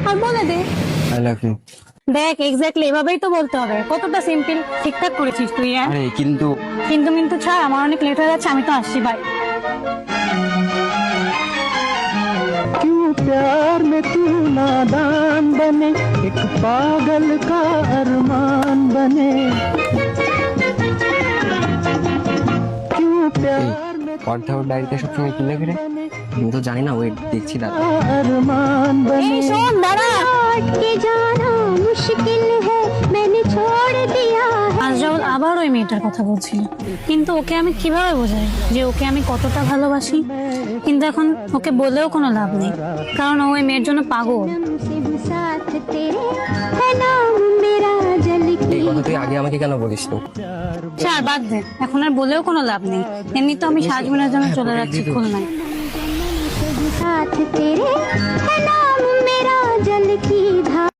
আর বলে দে I love you. দেখ exactly এভাবেই তো বলতে হবে, কতটা সিম্পল। ঠিকঠাক করেছিস তুই। আরে কিন্তু কিন্তু কিন্তু ছাড়, আমার অনেক লেট হয়ে যাচ্ছে, আমি তো আসছি, বাই। क्यों प्यार में तू नादान बने, एक पागल का अरमान बने, क्यों प्यार में অর্ধেক ডায়েরিতে সবসময় কি লেখে রে? আমি তো জানি না, ওই দেখছি দাদা। अरमान এই बने, শোন দাঁড়া, के जाना मुश्किल है, मैंने छोड़ दिया है। আজ রাহুল আবার ওই মেয়েটার কথা বলছিল, কিন্তু ওকে আমি কিভাবে বোঝাই যে ওকে আমি কতটা ভালোবাসি। কিন্তু এখন ওকে বলেও কোনো লাভ নেই, কারণ ও ওই মেয়ের জন্য পাগল। से हूँ साथ तेरे, है नाम मेरा जल এই की কথা তুই আগে আমাকে কেন বলিস তো? ছাড়, বাদ দে, এখন আর বলেও কোনো লাভ নেই। এমনি তো আমি সারাজীবনের জন্য চলে যাচ্ছি খুলনায়। साथ तेरे, है नाम मेरा जल की धारा।